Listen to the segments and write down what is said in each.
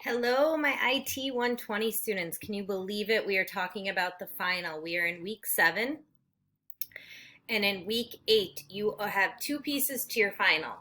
Hello, my IT 120 students. Can you believe it? We are talking about the final. We are in week 7, and in week 8, you have two pieces to your final.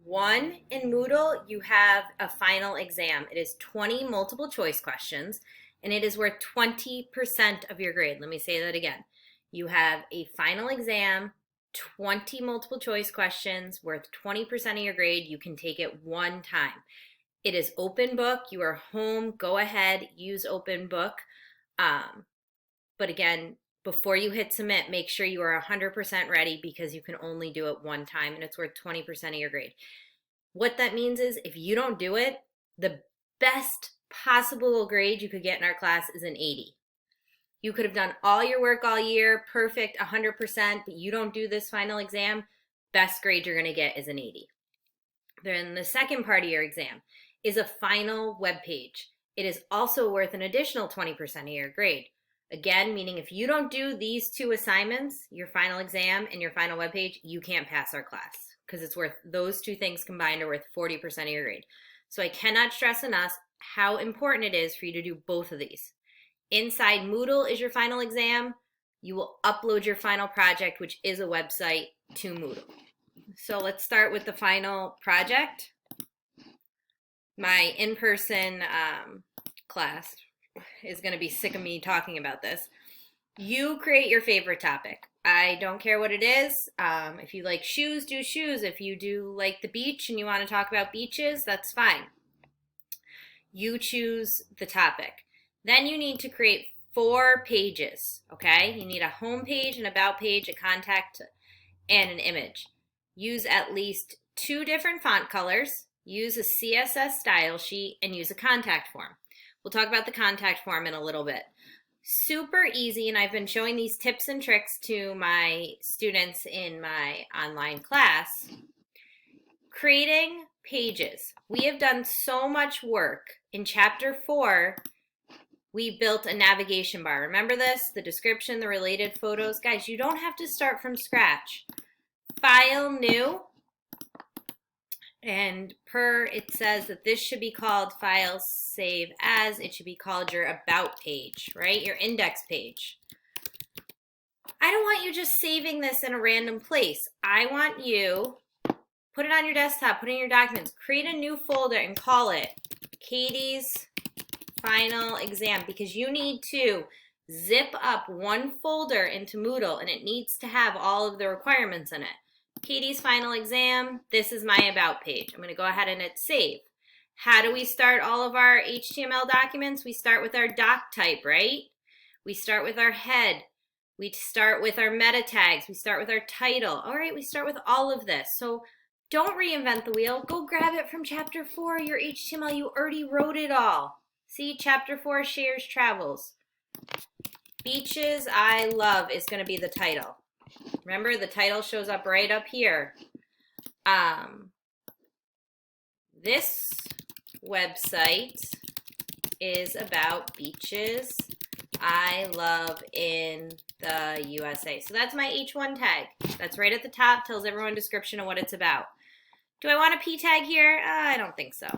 One, in Moodle, you have a final exam. It is 20 multiple choice questions, and it is worth 20% of your grade. Let me say that again. You have a final exam, 20 multiple choice questions worth 20% of your grade. You can take it one time. It is open book. You are home. Go ahead, use open book. But again, before you hit submit, make sure you are 100% ready because you can only do it one time and it's worth 20% of your grade. What that means is if you don't do it, the best possible grade you could get in our class is an 80. You could have done all your work all year, perfect, 100%, but you don't do this final exam, best grade you're going to get is an 80. Then the second part of your exam is a final web page. It is also worth an additional 20% of your grade. Again, meaning if you don't do these two assignments, your final exam and your final web page, you can't pass our class because it's worth, those two things combined are worth 40% of your grade. So I cannot stress enough how important it is for you to do both of these. Inside Moodle is your final exam. You will upload your final project, which is a website, to Moodle. So let's start with the final project. My in-person class is going to be sick of me talking about this. You create your favorite topic. I don't care what it is. If you like shoes, do shoes. If you do like the beach and you want to talk about beaches, that's fine. You choose the topic. Then you need to create 4 pages, okay? You need a home page, an about page, a contact, and an image. Use at least 2 different font colors. Use a CSS style sheet and use a contact form. We'll talk about the contact form in a little bit. Super easy, and I've been showing these tips and tricks to my students in my online class. Creating pages. We have done so much work. In chapter 4, we built a navigation bar. Remember this? The description, the related photos. Guys, you don't have to start from scratch. File, new. And it says that this should be called file save as. It should be called your about page, right? Your index page. I don't want you just saving this in a random place. I want you, put it on your desktop, put it in your documents, create a new folder and call it Katie's Final Exam, because you need to zip up one folder into Moodle and it needs to have all of the requirements in it. Katie's Final Exam, this is my about page. I'm going to go ahead and hit save. How do we start all of our HTML documents? We start with our doc type, right? We start with our head. We start with our meta tags. We start with our title. All right, we start with all of this. So don't reinvent the wheel. Go grab it from chapter 4, your HTML. You already wrote it all. See, chapter 4, shares, travels. Beaches I love is going to be the title. Remember, the title shows up right up here. This website is about beaches I love in the USA. So that's my H1 tag. That's right at the top, tells everyone a description of what it's about. Do I want a P tag here? I don't think so.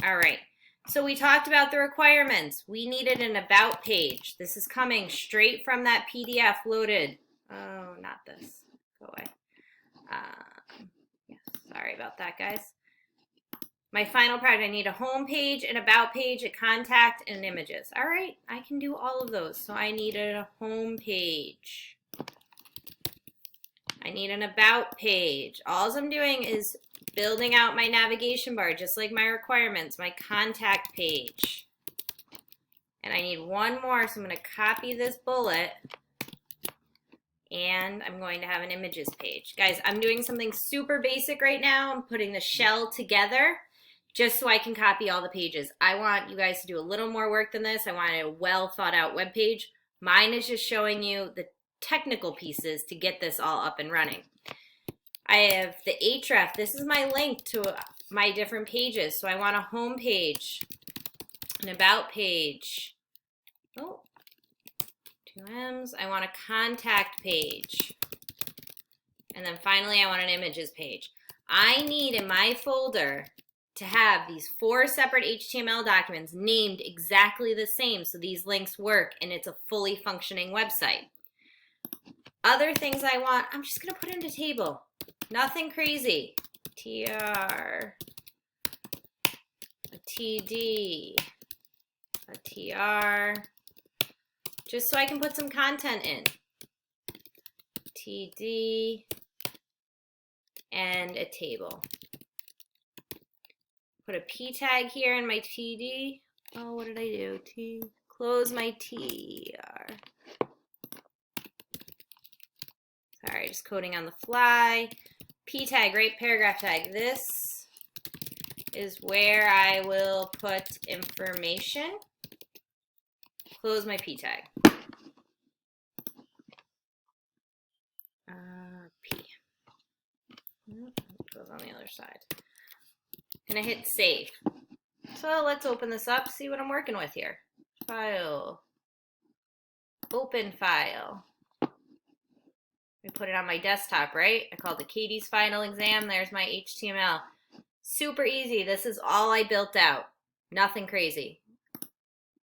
All right. So we talked about the requirements. We needed an about page. This is coming straight from that PDF loaded. Oh, not this. Go away. Yes, sorry about that, guys. My final project, I need a home page, an about page, a contact, and images. All right, I can do all of those. So I needed a home page. I need an about page. All I'm doing is building out my navigation bar, just like my requirements, my contact page. And I need one more, so I'm going to copy this bullet. And I'm going to have an images page. Guys, I'm doing something super basic right now. I'm putting the shell together just so I can copy all the pages. I want you guys to do a little more work than this. I want a well thought out web page. Mine is just showing you the technical pieces to get this all up and running. I have the href. This is my link to my different pages. So I want a home page, an about page. Oh. 2 M's. I want a contact page. And then finally, I want an images page. I need in my folder to have these 4 separate HTML documents named exactly the same so these links work and it's a fully functioning website. Other things I want, I'm just going to put in a table. Nothing crazy. TR, a TD, a TR, just so I can put some content in. TD, and a table. Put a P tag here in my TD. Oh, what did I do? Close my TR. Sorry, just coding on the fly. P tag, right? Paragraph tag. This is where I will put information. Close my P tag. P. Goes on the other side. Gonna hit save. So let's open this up, see what I'm working with here. File. Open file. I put it on my desktop, right? I called it Katie's final exam. There's my HTML. Super easy. This is all I built out. Nothing crazy.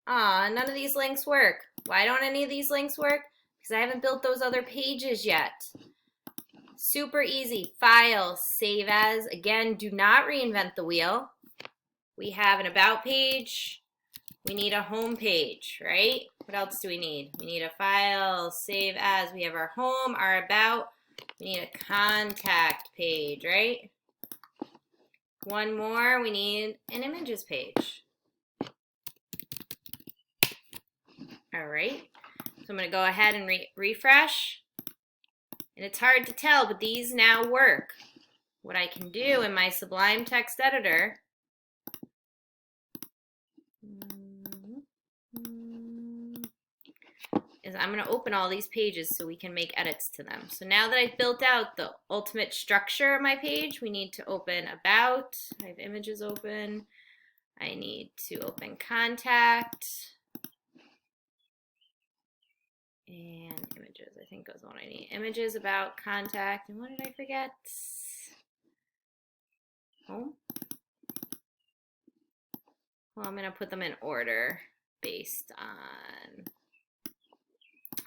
Aw, none of these links work. Why don't any of these links work? Because I haven't built those other pages yet. Super easy. File, save as. Again, do not reinvent the wheel. We have an about page. We need a home page, right? What else do we need? We need a file, save as. We have our home, our about. We need a contact page, right? One more, we need an images page. All right, so I'm going to go ahead and refresh. And it's hard to tell, but these now work. What I can do in my Sublime text editor is I'm going to open all these pages so we can make edits to them. So now that I've built out the ultimate structure of my page, we need to open about. I have images open. I need to open contact. And images, I think is what I need. Images, about, contact, and what did I forget? Home. Well, I'm going to put them in order based on,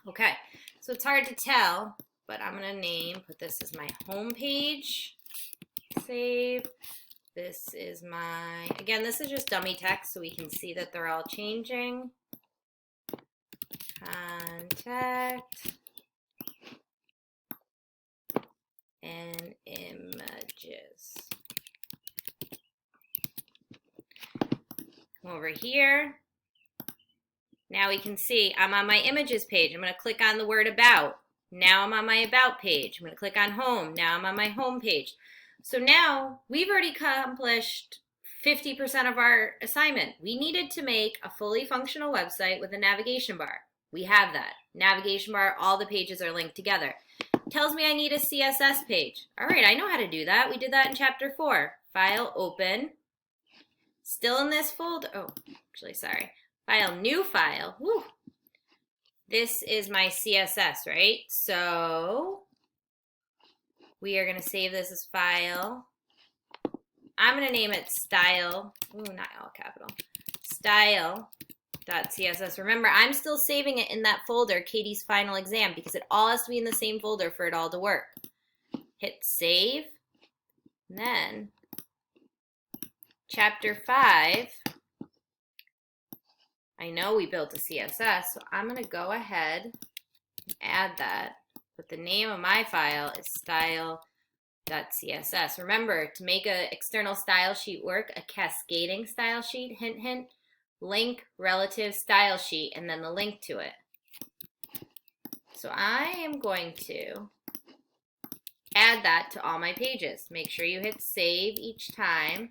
okay, so it's hard to tell, but I'm going to put this as my home page, save. This is my, again, this is just dummy text so we can see that they're all changing. Contact and images. Come over here. Now we can see I'm on my images page. I'm going to click on the word about. Now I'm on my about page. I'm going to click on home. Now I'm on my home page. So now we've already accomplished 50% of our assignment. We needed to make a fully functional website with a navigation bar. We have that. Navigation bar, all the pages are linked together. Tells me I need a CSS page. All right, I know how to do that. We did that in chapter 4. File, open. Still in this folder. Oh, actually, sorry. File, new file. Woo. This is my CSS, right? So we are going to save this as file. I'm going to name it style. Ooh, not all capital. Style.css. Remember, I'm still saving it in that folder, Katie's final exam, because it all has to be in the same folder for it all to work. Hit save. And then chapter 5. I know we built a CSS, so I'm going to go ahead and add that. But the name of my file is style.css. Remember, to make an external style sheet work, a cascading style sheet, hint, hint, link relative style sheet, and then the link to it. So I am going to add that to all my pages. Make sure you hit save each time.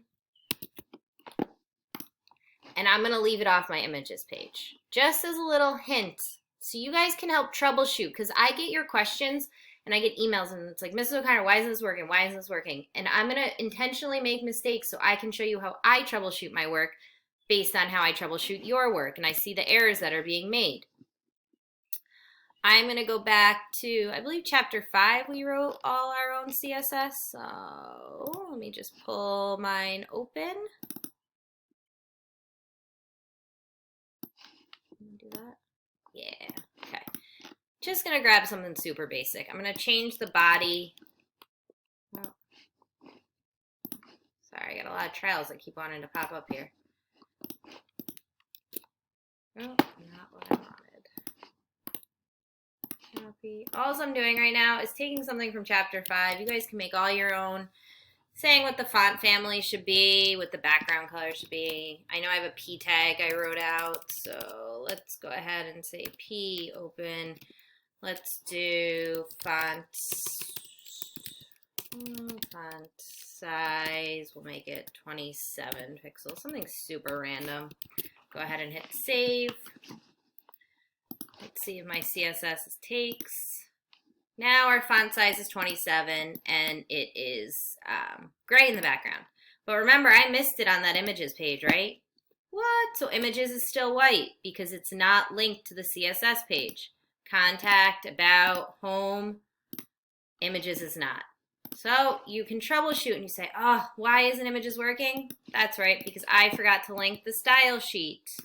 And I'm going to leave it off my images page. Just as a little hint, so you guys can help troubleshoot, because I get your questions and I get emails and it's like, Mrs. O'Connor, why isn't this working? Why isn't this working? And I'm going to intentionally make mistakes so I can show you how I troubleshoot my work based on how I troubleshoot your work, and I see the errors that are being made. I'm going to go back to, I believe, chapter 5, we wrote all our own CSS. So let me just pull mine open. Do that. Yeah, okay. Just going to grab something super basic. I'm going to change the body. Oh. Sorry, I got a lot of trials that keep wanting to pop up here. Oh, not what I wanted. Copy. All I'm doing right now is taking something from chapter 5. You guys can make all your own, saying what the font family should be, what the background color should be. I know I have a P tag I wrote out, so let's go ahead and say P open. Let's do font size. We'll make it 27 pixels, something super random. Go ahead and hit save. Let's see if my CSS takes. Now our font size is 27 and it is gray in the background. But remember, I missed it on that images page, right? What? So images is still white because it's not linked to the CSS page. Contact, about, home, images is not. So you can troubleshoot and you say, oh, why isn't images working? That's right, because I forgot to link the style sheet.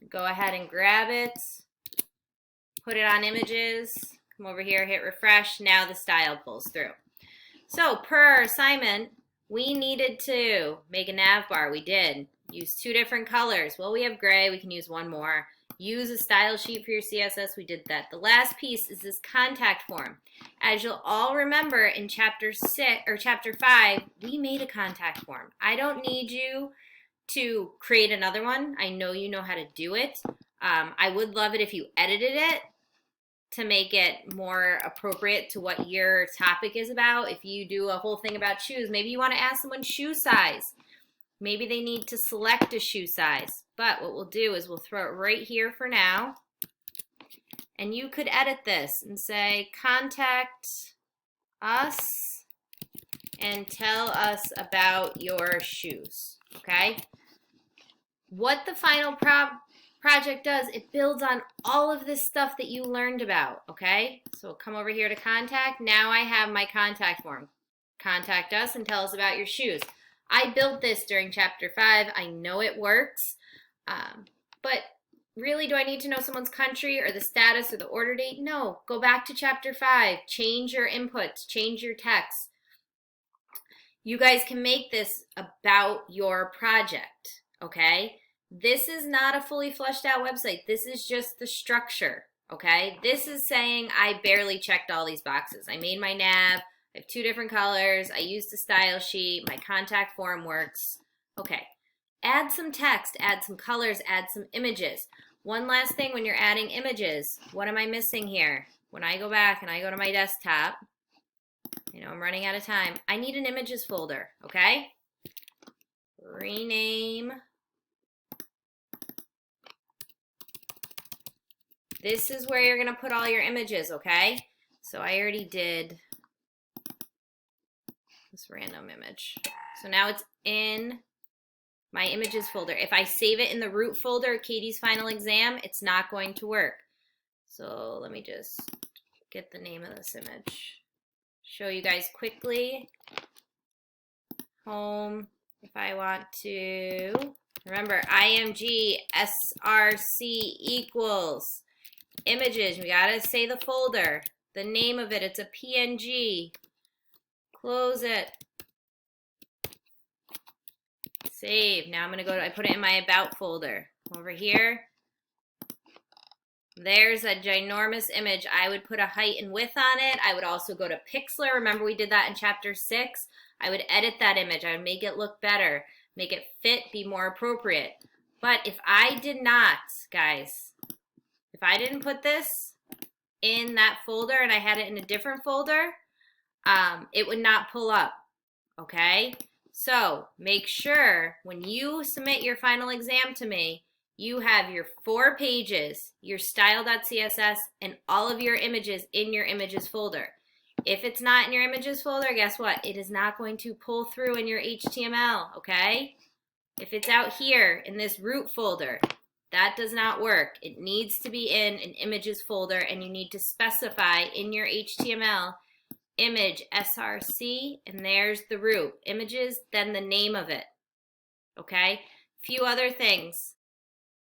Go ahead and grab it, put it on images, come over here, hit refresh. Now the style pulls through. So per our assignment, we needed to make a nav bar. We did. Use 2 different colors. Well, we have gray. We can use one more. Use a style sheet for your CSS. We did that. The last piece is this contact form. As you'll all remember, in chapter 5, we made a contact form. I don't need you to create another one. I know you know how to do it. I would love it if you edited it to make it more appropriate to what your topic is about. If you do a whole thing about shoes, maybe you want to ask someone shoe size. Maybe they need to select a shoe size. But what we'll do is we'll throw it right here for now. And you could edit this and say, contact us and tell us about your shoes, okay? What the final project does, it builds on all of this stuff that you learned about, okay? So come over here to contact. Now I have my contact form. Contact us and tell us about your shoes. I built this during chapter 5. I know it works, but really, do I need to know someone's country or the status or the order date? No. Go back to chapter 5. Change your inputs. Change your text. You guys can make this about your project, okay? This is not a fully fleshed out website. This is just the structure, okay? This is saying I barely checked all these boxes. I made my nav. I have 2 different colors. I used a style sheet. My contact form works. Okay. Add some text, add some colors, add some images. One last thing when you're adding images, what am I missing here? When I go back and I go to my desktop, you know, I'm running out of time. I need an images folder, okay? Rename. This is where you're going to put all your images, okay? So I already did this random image. So now it's in my images folder. If I save it in the root folder, Katie's final exam, it's not going to work. So let me just get the name of this image. Show you guys quickly. Home, if I want to, remember IMG SRC equals images. We gotta say the folder, the name of it, it's a PNG. Close it. Save. Now I'm going to go to, I put it in my about folder. Over here. There's a ginormous image. I would put a height and width on it. I would also go to Pixlr. Remember we did that in chapter 6? I would edit that image. I would make it look better, make it fit, be more appropriate. But if I did not, guys, if I didn't put this in that folder and I had it in a different folder, it would not pull up, okay? So make sure when you submit your final exam to me, you have your 4 pages, your style.css, and all of your images in your images folder. If it's not in your images folder, guess what? It is not going to pull through in your HTML, okay? If it's out here in this root folder, That does not work. It needs to be in an images folder, and you need to specify in your HTML image src, and there's the root images, then the name of it. Okay, few other things.